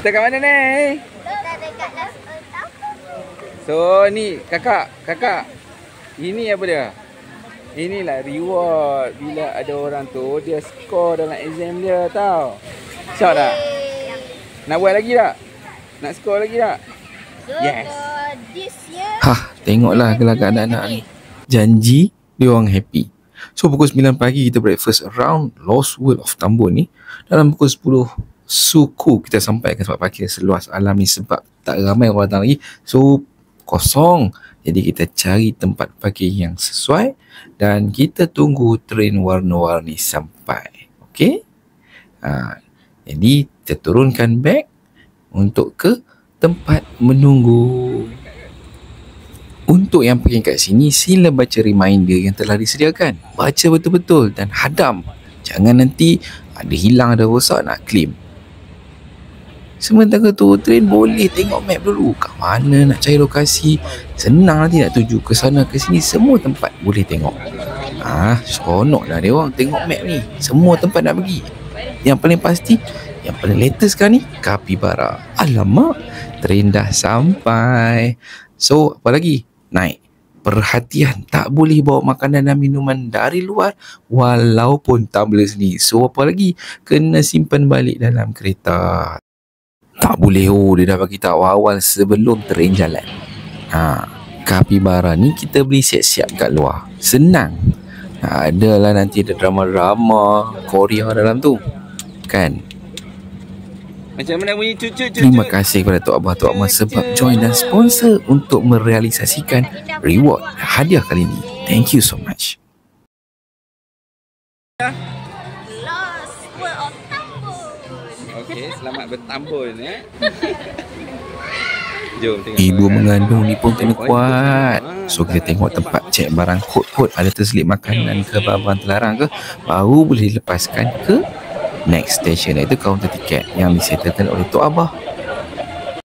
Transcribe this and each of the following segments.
Kita kat mana ni? Kita dekat Las Otapo. So ni kakak. Ini apa dia? Inilah reward bila ada orang tu dia skor dalam exam dia tau. Syok tak? Nak buat lagi tak? Nak skor lagi tak? So Yes. for this year, Tengoklah gelagat anak-anak ni. Janji dia orang happy. So pukul 9 pagi kita breakfast around Lost World of Tambun ni. Dalam pukul 10 suku kita sampai ke tempat parkir seluas alam ni sebab tak ramai orang datang lagi. So kosong. Jadi kita cari tempat parkir yang sesuai dan kita tunggu train warna-warni sampai. Okey? Jadi kita turunkan beg untuk ke tempat menunggu. Untuk yang pergi kat sini, sila baca reminder yang telah disediakan. Baca betul-betul dan hadam. Jangan nanti ada hilang, ada rosak nak claim. Sementara tu, train boleh tengok map dulu. Kat mana nak cari lokasi. Senang nanti nak tuju ke sana ke sini. Semua tempat boleh tengok. Seronok lah dia orang tengok map ni. Semua tempat nak pergi. Yang paling pasti, yang paling latest sekarang ni, Capybara. Alamak, train dah sampai. So, apa lagi? Naik. Perhatian, tak boleh bawa makanan dan minuman dari luar walaupun tumbler sendiri. So, apa lagi? Kena simpan balik dalam kereta. Tak boleh, dia dah bagi tahu awal sebelum train jalan. Capybara ni kita beli siap-siap kat luar. Senang. Adalah nanti ada drama-drama Korea dalam tu. Kan? Macam mana bunyi cucu. Terima kasih kepada Tok Abah Tok Mak sebab join dan sponsor untuk merealisasikan reward hadiah kali ini. Thank you so much. Lost World of Tambun. Okey, selamat bertambun Jom tengok. Ibu mengandung ni pun kena kuat. So kita tengok tempat cek barang kod-kod ada terselip makanan ke barang terlarang ke, baru boleh dilepaskan ke next station, iaitu kaunter tiket yang disettlekan oleh Tok Abah.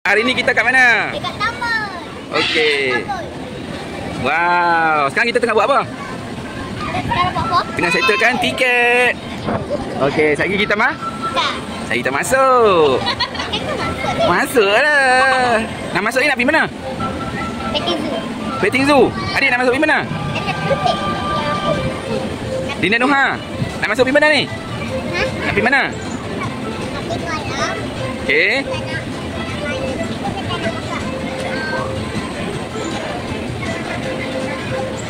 Hari ni kita kat mana? Dekat taman. Okey. Wow, sekarang kita tengah buat apa? Sekarang buat apa? Tengah settlekan tiket. Okey, sekejap lagi kita Tak. kita masuk. Kita masuk. Masuklah. Nak masuk ni nak pergi mana? Petting Zoo. Petting Zoo. Adik nak masuk pergi mana? Dekat Kutik. Dinda Nuha. Nak masuk pergi mana ni? Nak pergi mana? Tapi malam. Okey.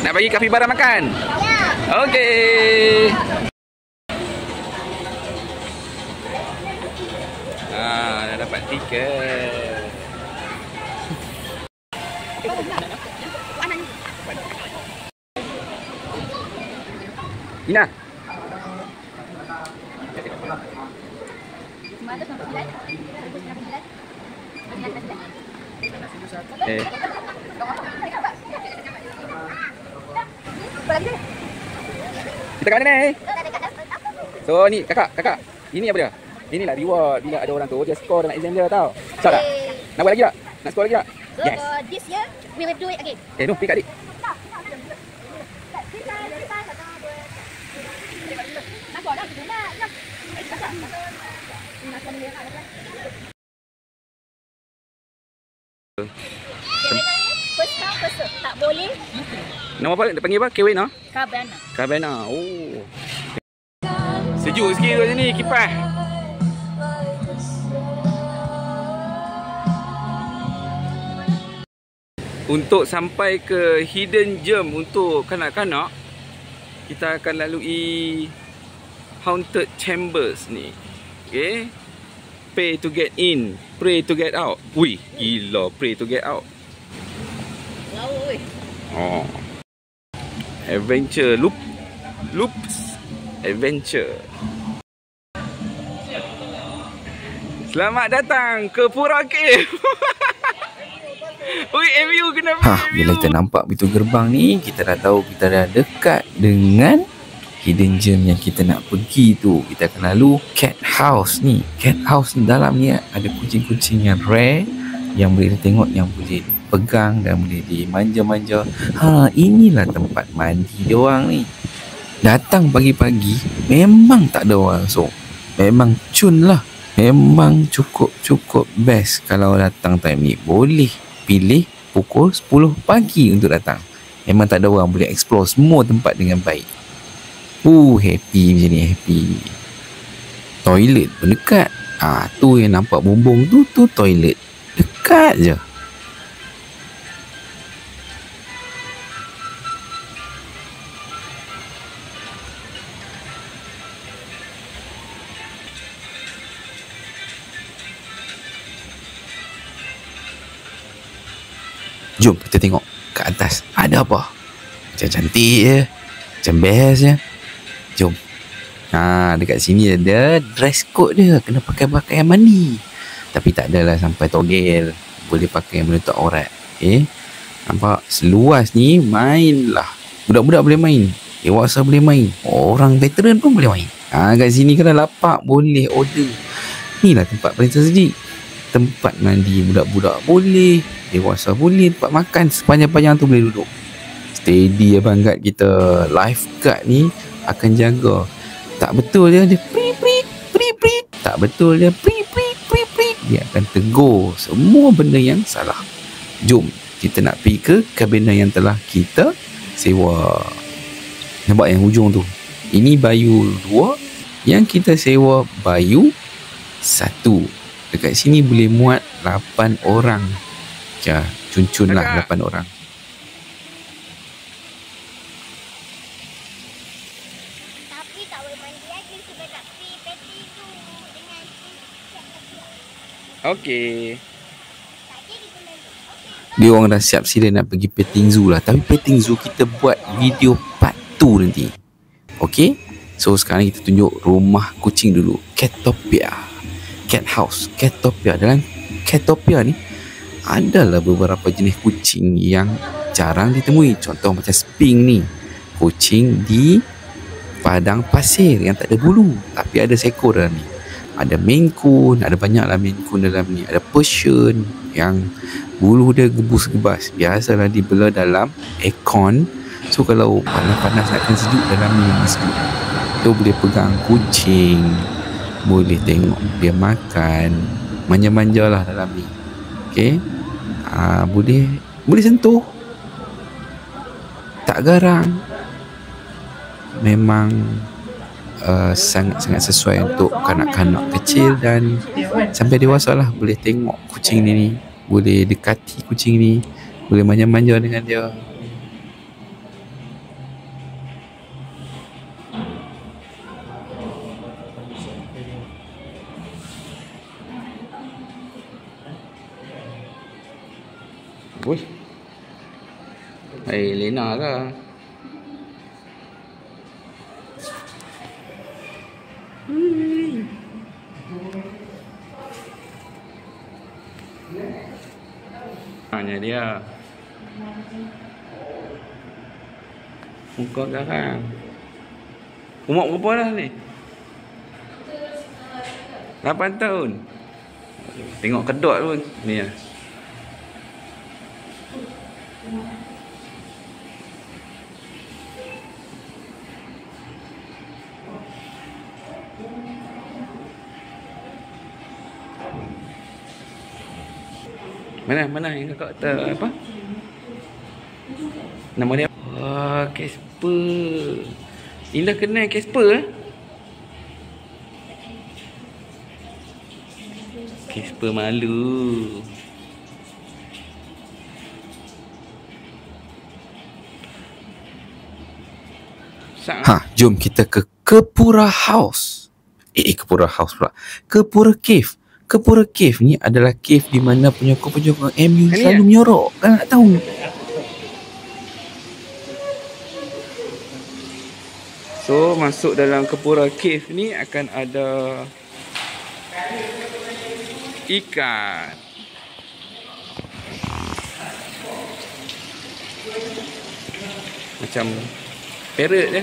Nak bagi Capybara makan? Ya. Okey. Dah dapat tiket. Ina. Kita kat mana ni? So ni kakak. Ini apa dia? Inilah reward bila ada orang tu dia skor dalam exam dia tau. Syok tak? Nak buat lagi tak? Nak skor lagi tak? So Yes. for this year, we will do it again. Nu pergi kat adik. First come, first serve. Tak boleh. Nama apa? Dia panggil apa? Kewin ah? Cabana. Cabana. Oh. Sejuk sikit kat sini kipas. Untuk sampai ke hidden gem untuk kanak-kanak, kita akan lalui haunted chambers ni. Okay. Pay to get in, pray to get out. Wih, gila, pray to get out. Oh. Adventure loops adventure. Selamat datang ke Pura Cave. Ui, MU kenapa? Bila kita nampak pintu gerbang ni, kita dah tahu kita dah dekat dengan hidden gem yang kita nak pergi tu. Kita akan lalu cat house ni. Cat house ni dalam ni ada kucing-kucing yang rare yang boleh tengok, yang boleh pegang dan boleh dimanja-manja. Inilah tempat mandi dia orang ni. Datang pagi-pagi memang tak ada orang, so memang cun lah. Memang cukup best kalau datang time ni. Boleh pilih pukul 10 pagi untuk datang. Memang tak ada orang boleh explore semua tempat dengan baik. Happy macam ni, happy. Toilet pun dekat. Tu yang nampak bumbung tu toilet. Dekat je. Jom kita tengok kat atas ada apa. Macam cantik je, macam best je. Jom. Dekat sini ada dress code dia. Kena pakai pakaian mandi. Tapi tak adalah sampai togel. Boleh pakai menutup aurat. Nampak? Seluas ni mainlah. Budak-budak boleh main. Dewasa boleh main. Orang veteran pun boleh main. Kat sini kena lapak boleh order. Inilah tempat paling tersedik. Tempat mandi budak-budak boleh, dewasa boleh, tempat makan sepanjang-panjang tu boleh duduk. Steady abang guard kita. Lifeguard ni akan jaga. Tak betul dia pri. Tak betul dia pri. Dia akan tegur semua benda yang salah. Jom kita nak pergi ke kabinet yang telah kita sewa. Nampak yang hujung tu? Ini bayu 2, yang kita sewa bayu 1. Dekat sini boleh muat 8 orang. Cun lah 8 orang. Tapi tak boleh mandi lagi sebab nak pergi peti tu dengan Okey. tadi kita mandi. Dia orang dah siap sila nak pergi petting zoo lah. Tapi petting zoo kita buat video part 2 nanti. Okay? So sekarang kita tunjuk rumah kucing dulu. Catopia. Cat house. Catopia. Dalam Catopia ni adalah beberapa jenis kucing yang jarang ditemui. Contoh macam Sphinx ni. Kucing di padang pasir yang tak ada bulu. Tapi ada seekor dalam ni. Ada Maine Coon. Ada banyaklah Maine Coon dalam ni. Ada Persian yang bulu dia gebus-gebas. Biasalah dibela dalam aircon. So kalau panas-panas nak kena sejuk dalam ni memang sejuk. Tu boleh pegang kucing. Boleh tengok dia makan. Manja-manja lah dalam ni. Okay. Boleh sentuh. Tak garang. Memang sangat sesuai untuk kanak-kanak kecil dan sampai dewasa lah. Boleh tengok kucing ni. Boleh dekati kucing ni. Boleh manja-manja dengan dia. Woi. Lena lah. Hanya dia. Muka garang. Umur berapa dah ni? 8 tahun. Tengok kedok pun. Ni lah. Mana yang kakak apa? Nama dia Casper. Indah kenal Casper Casper malu. Jom kita ke Kepura House. Kepura House pula. Kepura Cave. Kepura Cave ni adalah cave di mana penyokong-penyokong MU selalu menyorok. Kan nak tahu? So masuk dalam Kepura Cave ni akan ada ikan. Macam parrot je.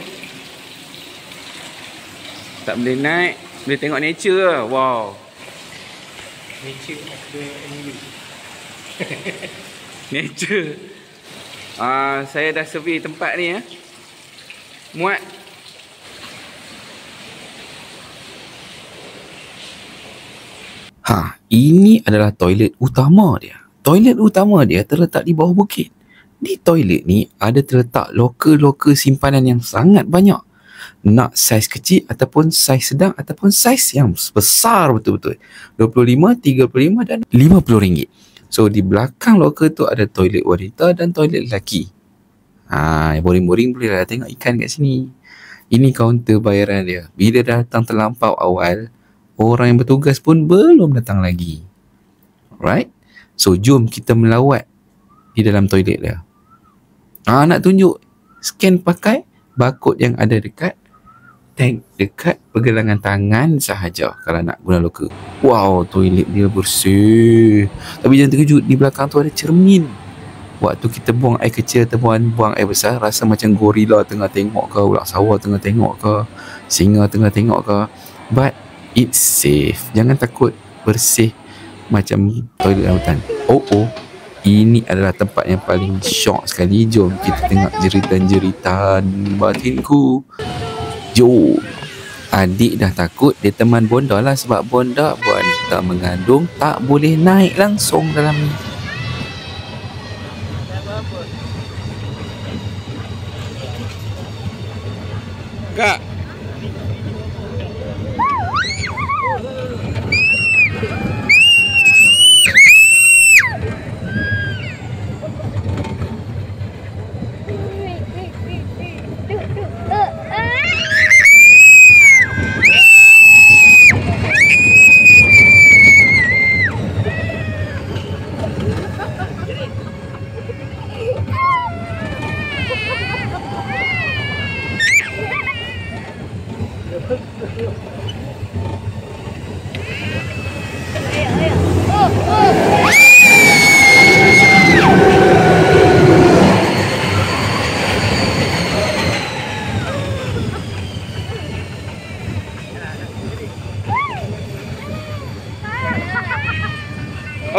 Tak boleh naik, boleh tengok nature lah. Wow. Nature ada MU. Nature. Saya dah survey tempat ni. Muat. Ini adalah toilet utama dia. Toilet utama dia terletak di bawah bukit. Di toilet ni ada terletak loker-loker simpanan yang sangat banyak. Nak saiz kecil ataupun saiz sedang ataupun saiz yang besar betul-betul. 25, 35 dan RM50. So di belakang loker tu ada toilet wanita dan toilet lelaki. Yang boring-boring boleh lah tengok ikan kat sini. Ini kaunter bayaran dia. Bila datang terlampau awal, orang yang bertugas pun belum datang lagi. Alright? So jom kita melawat di dalam toilet dia. Nak tunjuk, scan pakai barcode yang ada dekat tank, dekat pergelangan tangan sahaja kalau nak guna loker. Wow, toilet dia bersih. Tapi jangan terkejut, di belakang tu ada cermin. Waktu kita buang air kecil ataupun buang air besar, rasa macam gorila tengah tengok ke, ular sawah tengah tengok ke, singa tengah tengok ke. But it's safe. Jangan takut, bersih macam toilet lautan. Ini adalah tempat yang paling syok sekali. Jom kita tengok jeritan-jeritan batinku. Jom. Adik dah takut, dia teman bonda lah. Sebab bonda wanita mengandung tak boleh naik langsung dalam ni. Kak,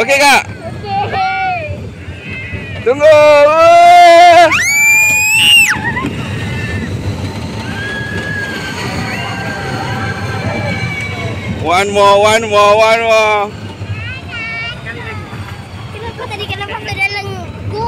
okey kak. Okey. Tunggu. One more. Kenapa tadi kena masuk dalam go?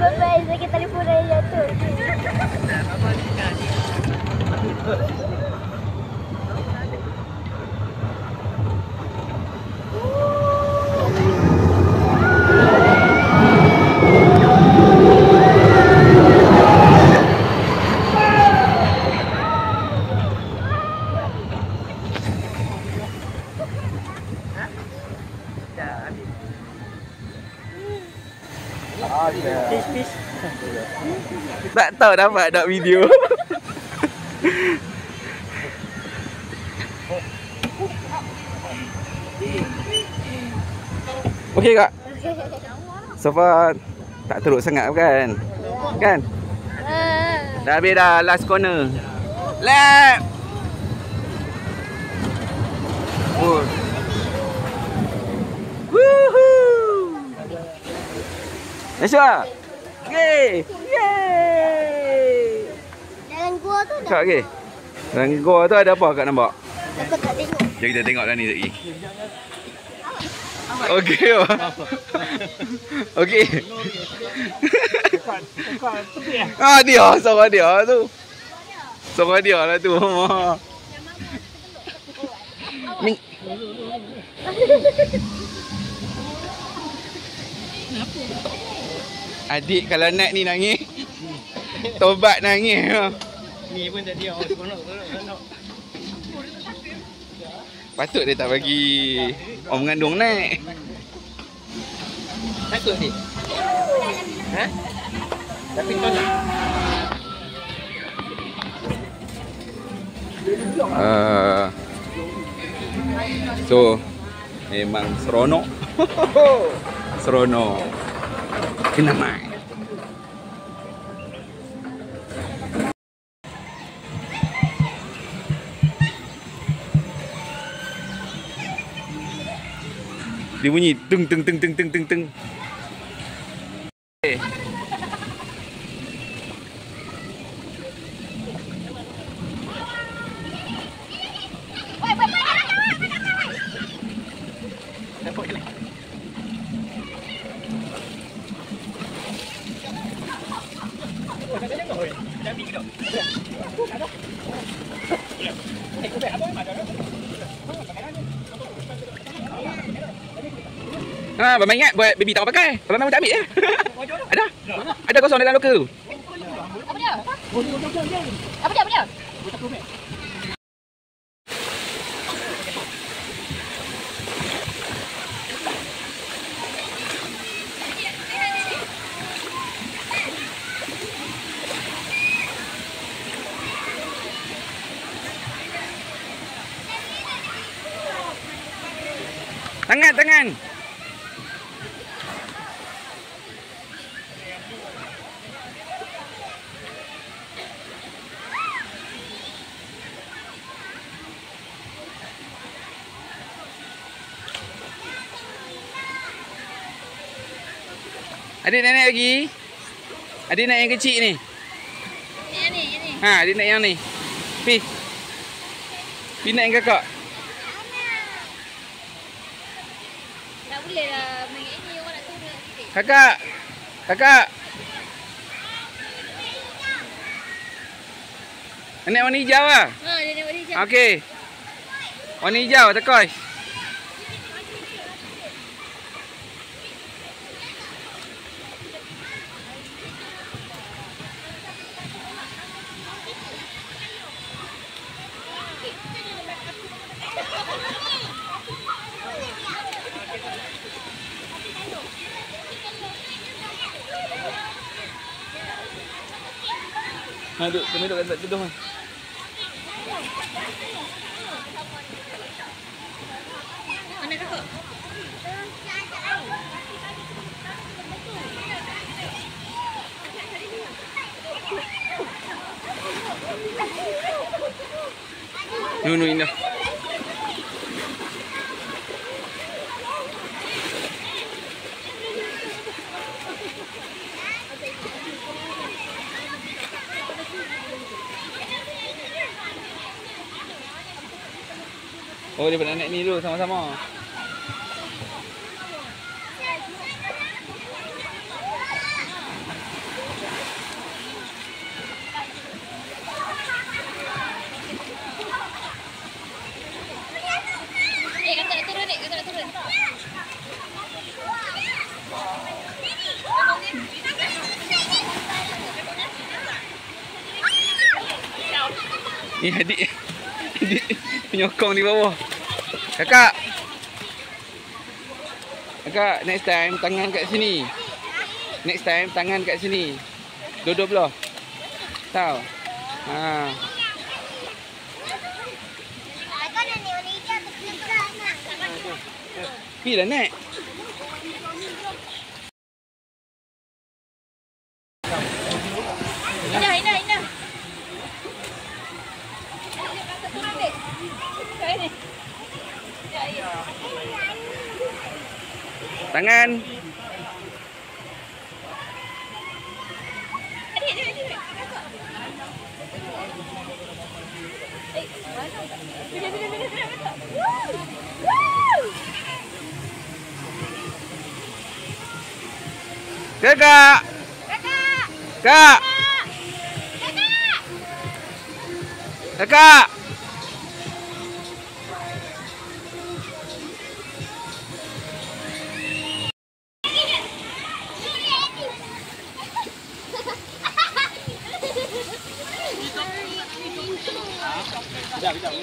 Bye-bye. Sakit telefon dah jatuh. Tak tahu dapat tak video. Okey kak. So far tak teruk sangat kan? Kan? Dah habis dah, last corner. Lap. Woohoo. Nasha. Yeay. Dalam gua tu Kak okey. Dalam gua tu ada apa kak nampak? aku tak tengok. Jom kita tengok dah ni lagi. Okey. Okey. Dia suara dia tu. Suara dia lah tu. Ni. Adik kalau nak ni nangis. Tobat nangis. Ni pun tadi orang seronok. Patut dia tak bagi orang mengandung naik. Takut ni? Ha? Tapi kau tak? So memang seronok. Seronok. Kena main. Dia bunyi teng teng teng teng teng teng teng. Okay. Ha, Abang ingat buat baby tak pakai. Abang memang tak ambil je. Ada. Ada kosong dalam loker tu. Apa dia? Apa dia? Apa dia? Tangan, tangan. Adik nak naik lagi? Adik nak yang kecil ni? Yang ni. Ha, adik nak yang ni. Pi. Pi nak yang kakak. Tak boleh lah main ini. Orang nak turun sikit. Kakak. Kakak. Naik warna hijau lah. Ha, dia nak balik jam. Okey. Warna hijau, tekoi. Ha, duduk, kena duduk kat gedung. Mana kakak? No, Indah. Oh, dia nak naik ni dulu sama-sama. Kakak nak turun, kakak nak turun. Ni adik. Adik penyokong di bawah. Kakak. Kakak, next time tangan kat sini. Next time tangan kat sini. Dua-dua belah. Tahu? Ha. Kakak nak naik warna hijau tu pelan-pelan nak. Pergi dah naik. Indah. Tangan. Kakak. Kak. Kakak. Ya.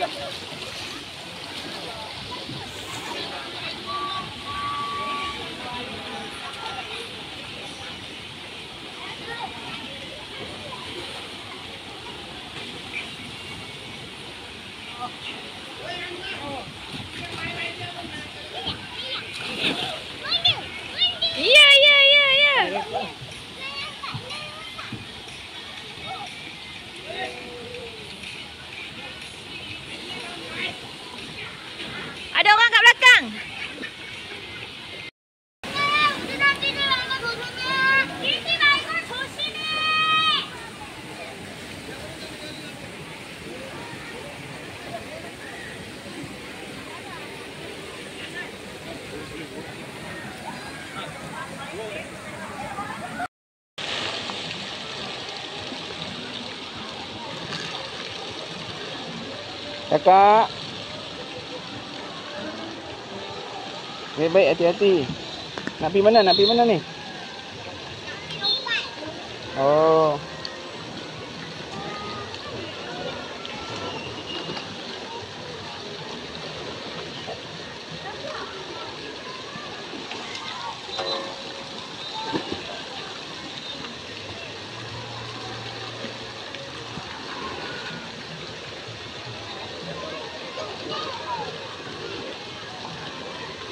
Ada orang kat belakang. Kakak. Baik-baik, hati-hati. Nak pergi mana? Nak pergi mana ni? Oh.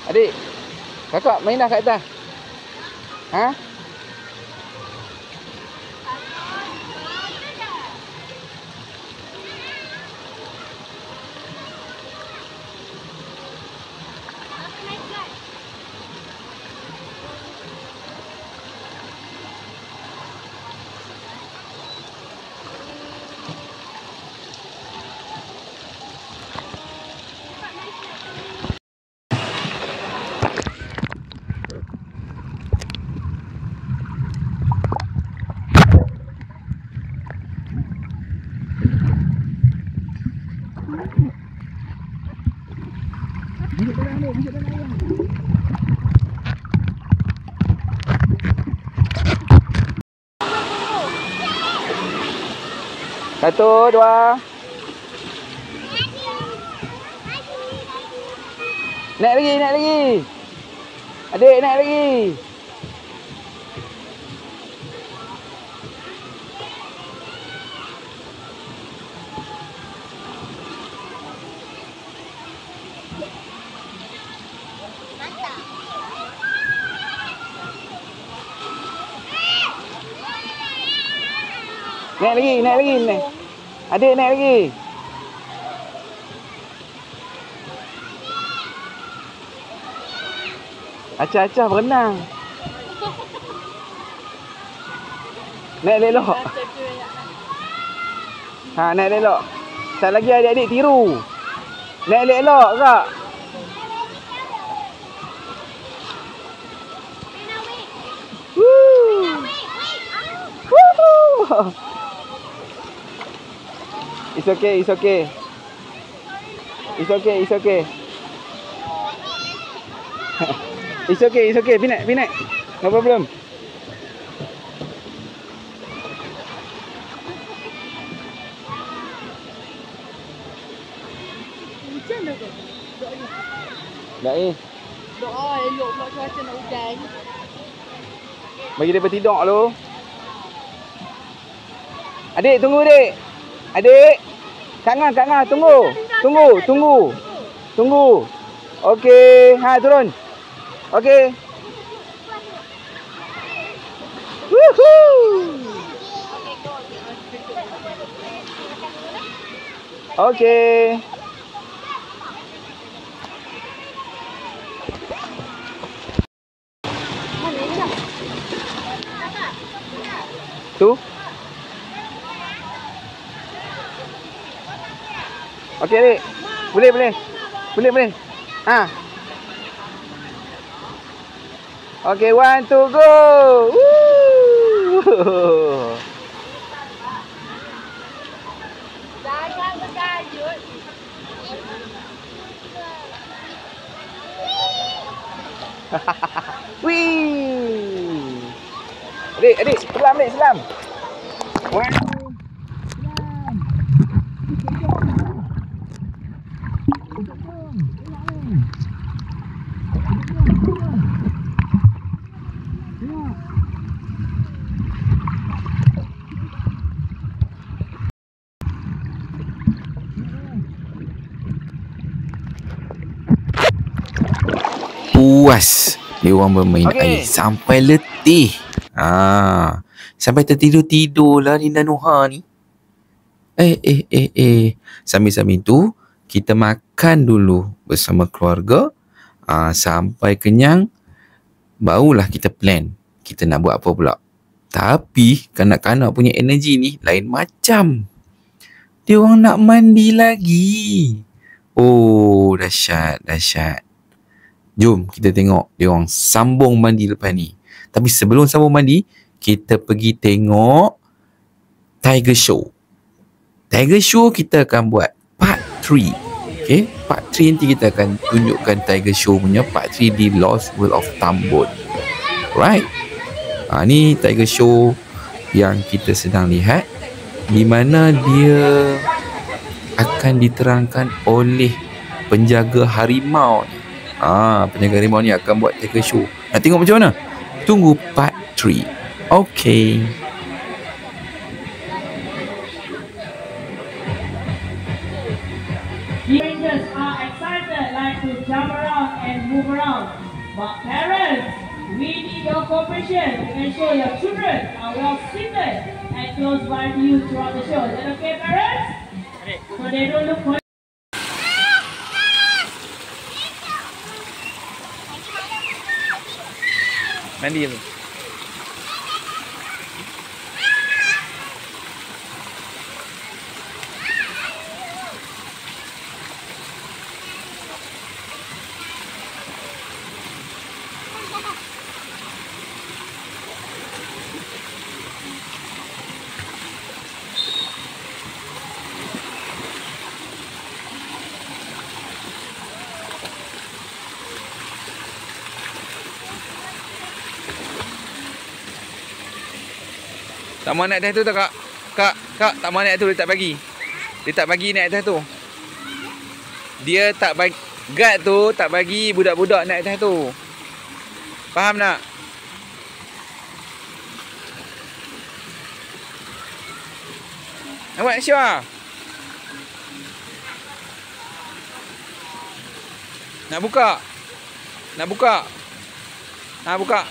Adik, kakak main dah kat atas. Ha? Satu, dua. Naik lagi, naik lagi. Adik, naik lagi. Naik lagi, naik lagi. Naik. Adik, naik lagi. Acah-acah berenang. Naik elok. Ha, naik elok. Tak lagi adik-adik tiru. Naik elok kak. Woo! It's okay, it's okay. It's okay, it's okay. It's okay, it's okay. Pinat, pinat. No problem. Hujan dah ke? Dah Doa elok pula cuaca nak hujan. Bagi dia bertidur dulu. Adik, tunggu adik. Adik. Kak Ngah, tunggu. Tunggu. Okey, ha turun. Okey. Woohoo. Okey. Tu. Okey, adik. Boleh. Ha. Okey, 1, 2, go. Woo. Jangan berkajut. Wih. Adik, selam. Wah. Puas dia orang bermain air sampai letih. Sampai tertidur-tidur lah Linda Nuha ni. Sambil-sambil tu kita makan dulu bersama keluarga. Sampai kenyang, barulah kita plan kita nak buat apa pula. Tapi kanak-kanak punya energi ni lain macam. Dia orang nak mandi lagi. Oh, dahsyat. Jom kita tengok dia orang sambung mandi lepas ni. Tapi sebelum sambung mandi, kita pergi tengok Tiger Show. Tiger Show kita akan buat part 3. Okay, part 3 nanti kita akan tunjukkan Tiger Show punya part 3 di Lost World of Tambun. Right. Ni Tiger Show yang kita sedang lihat, di mana dia akan diterangkan oleh penjaga harimau ni. Penjaga harimau ni akan buat Tiger Show. Nak tengok macam mana? Tunggu part 3. Okay. Teenagers are excited, like to jump around and move around. But parents, we need your cooperation to ensure your children are well seated and close by to you throughout the show. Is that okay, parents? So they don't look for Mandi apa? Tak mau naik atas tu tak, Kak? Kak, tak mau naik tu, dia tak bagi. Dia tak bagi naik atas tu. Dia tak bagi, guard tu tak bagi budak-budak naik atas tu. Faham tak? Nampak Syah? Nak buka? Nak buka? Buka.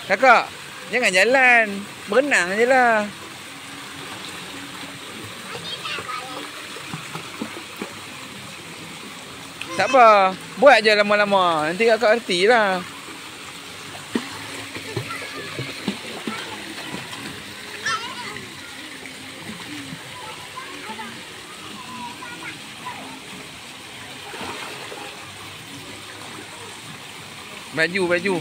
Kakak, jangan jalan. Berenang je lah. Tak apa. Buat je lama-lama. Nanti kakak erti lah. Baju.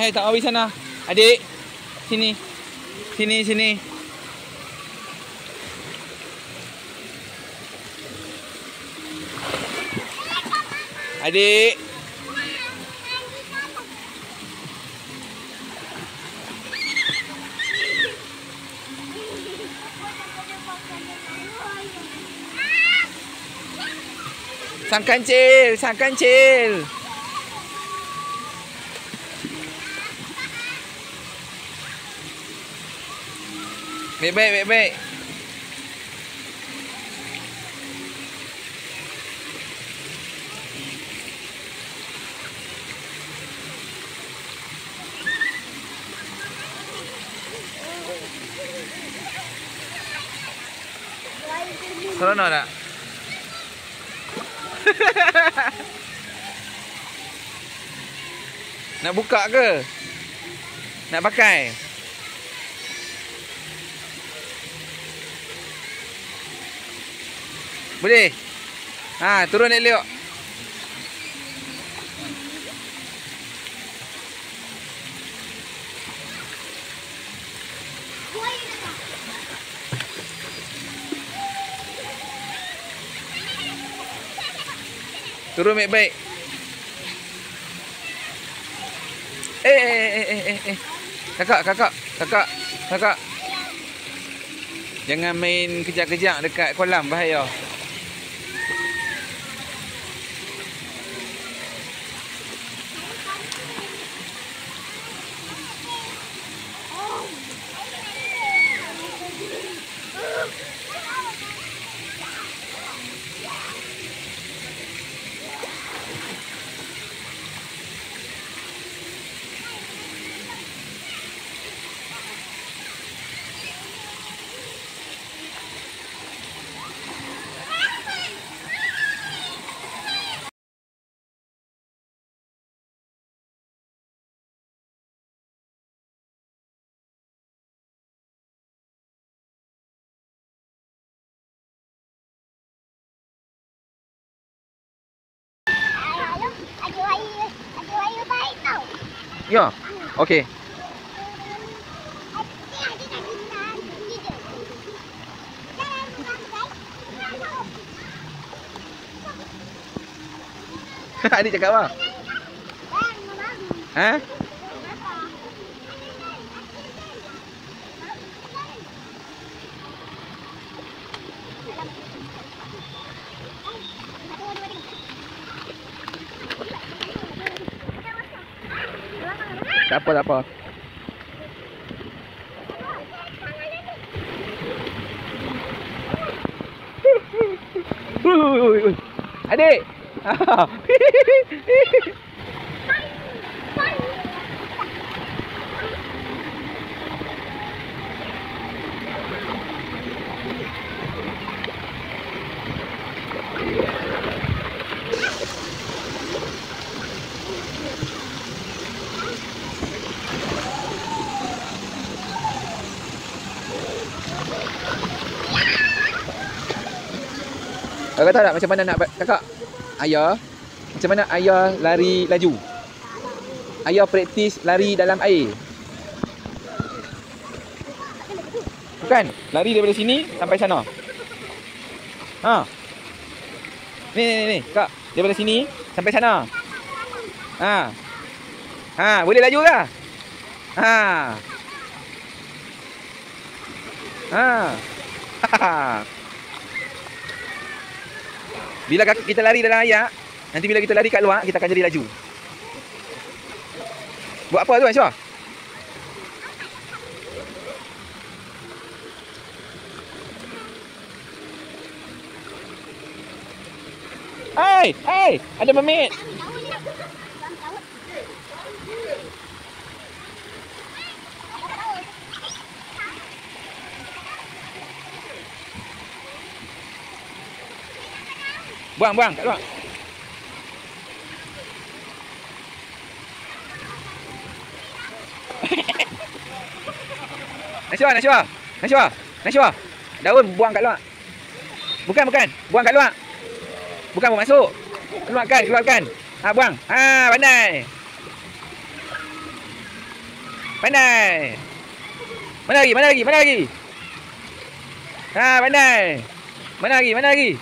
Tak habis sana. Adik, sini. Adik. Sang kancil. Baik. Seronok tak? Nak buka ke? Nak pakai? Boleh? Turun elok. Turun baik-baik. Kakak. Jangan main kejap-kejap dekat kolam, bahaya. Ya. Okey. Adik cakap apa? Ha? Tak apa, tak apa. Adik. Kakak tahu tak macam mana nak kakak? Ayah, macam mana ayah lari laju? Ayah praktis lari dalam air. Bukan, lari daripada sini sampai sana. Ha. Ni, kak. Daripada sini sampai sana. Ha. Ha, boleh laju ke? Ha. Ha. Bila kita lari dalam air, nanti bila kita lari kat luar, kita akan jadi laju. Buat apa tu, Aisyah? Hai, ada mermaid. Buang kat luar. Nashwa. Daun buang kat luar. Bukan. Buang kat luar. Bukan buang masuk. Keluarkan. Ha, buang. Ha, pandai. Mana lagi? Ha, pandai. Mana lagi?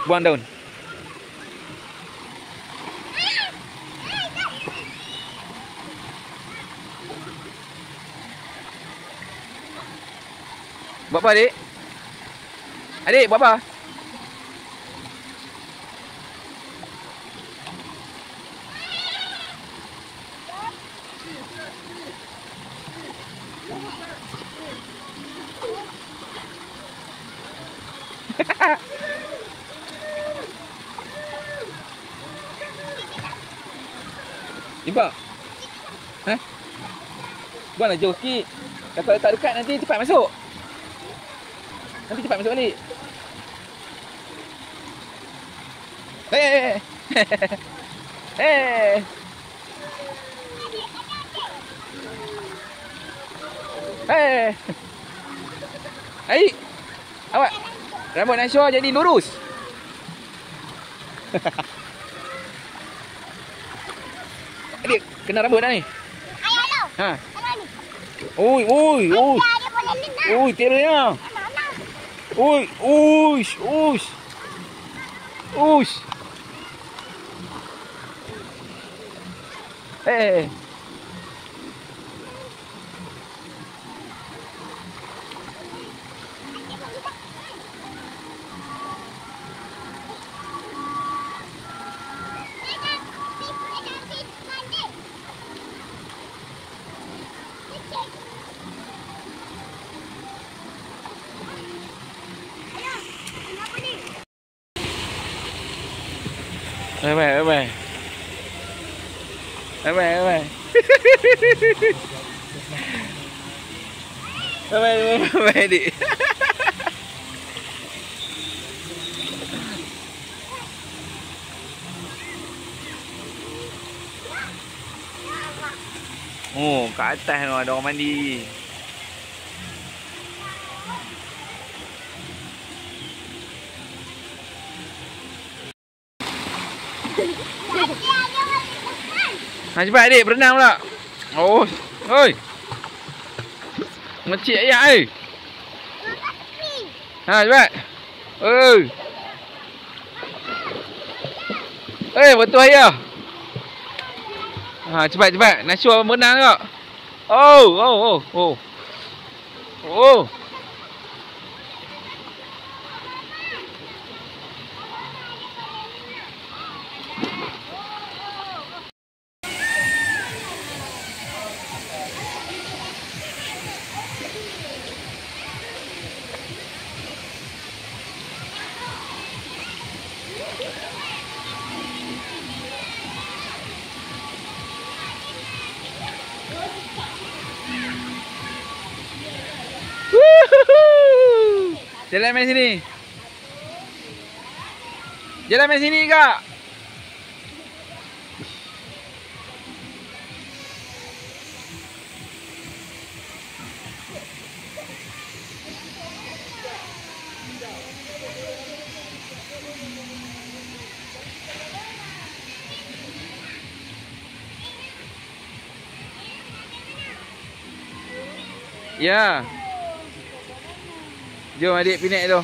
Buang daun. Buat apa, adik? Adik, buat apa? Nampak? Ha? Buanglah jauh sikit. Kalau letak dekat nanti cepat masuk. Balik. Hei. Aik. Awak rambut Nashwa jadi lurus. Adik, kena rambut dah ni. Ha. Oi. Oi, terenya. Uish. Eh. Bye. Bye, Dik. Oh, kat atas tu ada orang mandi. Ha, cepat adik, berenang pula. Oh, oi. Ngecik ayat Ha, cepat. Oi. Betul ayah. Ha, cepat. Nashua berenang tak? Oh. Jalan main sini. Jalan main sini, Kak. Ya. Jom adik pinik tu.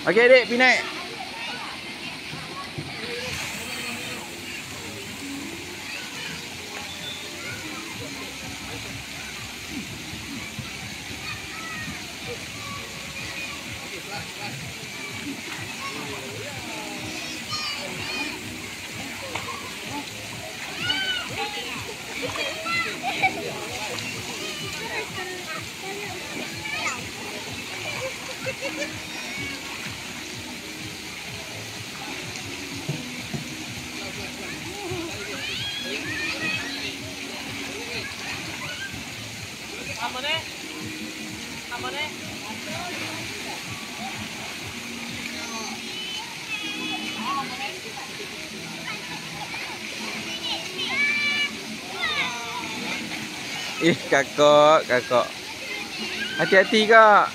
Okey adik, pinik. Kakak. Hati-hati, Kak.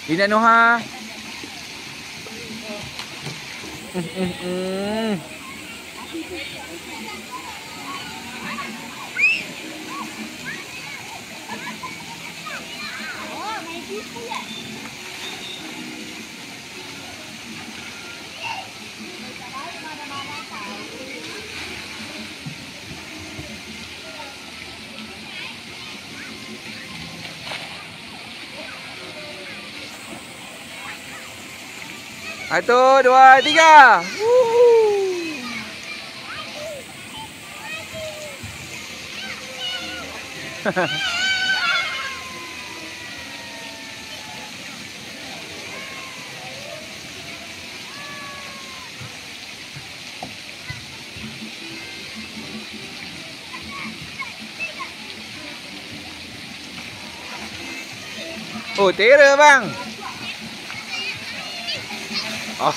Dina Noha. Satu, dua, tiga. Oh, tera bang. Oh.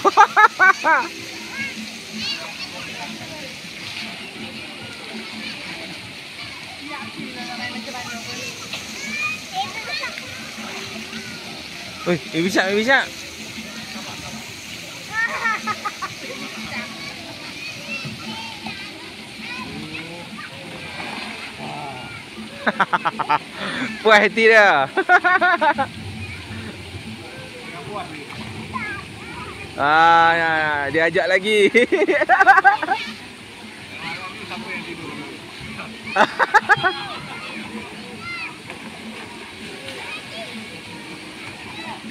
Oi, bisa. Puas hati dia. Dia ajak lagi.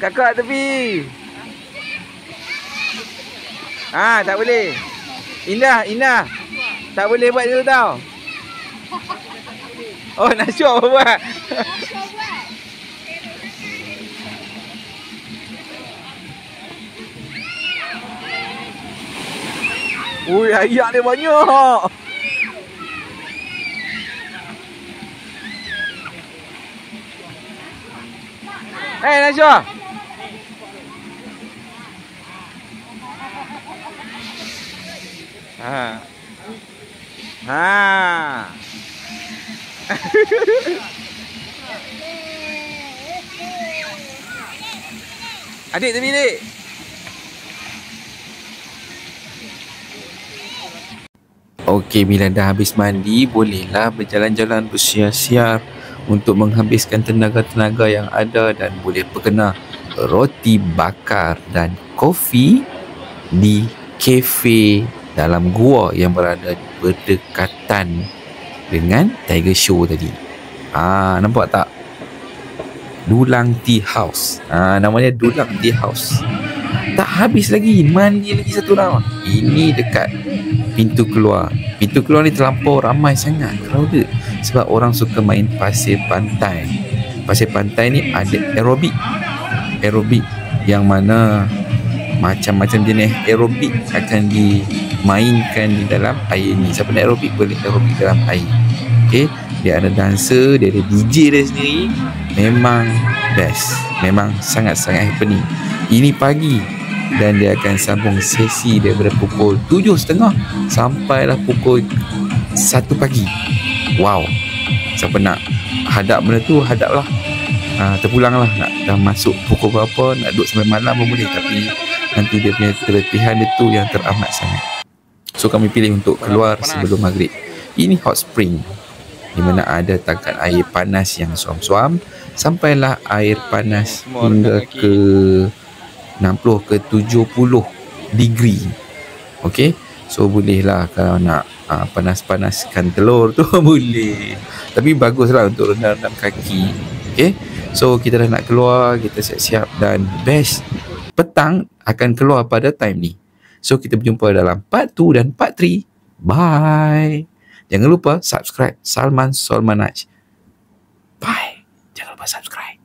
Kakak tepi. Tak boleh. Indah. Tak boleh buat dulu tau. Oh, Nashua buat. Ui, ayak dia banyak. Najwa. Adik tepi adik. Okey, bila dah habis mandi, bolehlah berjalan-jalan bersiar-siar untuk menghabiskan tenaga-tenaga yang ada dan boleh berkena roti bakar dan kopi di kafe dalam gua yang berada berdekatan dengan Tiger Show tadi. Nampak tak? Dulang Tea House. Namanya Dulang Tea House. Tak habis lagi, mandi lagi satu round. Ini dekat pintu keluar. Pintu keluar ni terlampau ramai sangat, crowded, sebab orang suka main pasir pantai. Pasir pantai ni ada aerobik yang mana macam-macam jenis aerobik akan dimainkan di dalam air ni. Siapa nak aerobik boleh aerobik dalam air. Okay, dia ada dancer, dia ada DJ dia sendiri. Memang best, memang sangat-sangat happening. Ini pagi dan dia akan sambung sesi daripada pukul 7.30 sampailah pukul 1 pagi. Wow, siapa nak hadap benda tu, hadap lah. Terpulanglah, nak dah masuk pukul berapa, nak duduk sampai malam pun boleh, tapi nanti dia punya keletihan dia tu yang teramat sangat. So kami pilih untuk keluar sebelum maghrib. Ini hot spring di mana ada tangkap air panas yang suam-suam, sampailah air panas hingga ke 60 ke 70 degree. Okey, so bolehlah kalau nak panas-panaskan telur tu boleh, tapi baguslah untuk rendam-rendam kaki. Okey, so kita dah nak keluar, kita siap-siap dan best petang akan keluar pada time ni. So kita berjumpa dalam part 2 dan part 3. Bye. Jangan lupa subscribe Salman Solmanaj. Bye. Jangan lupa subscribe.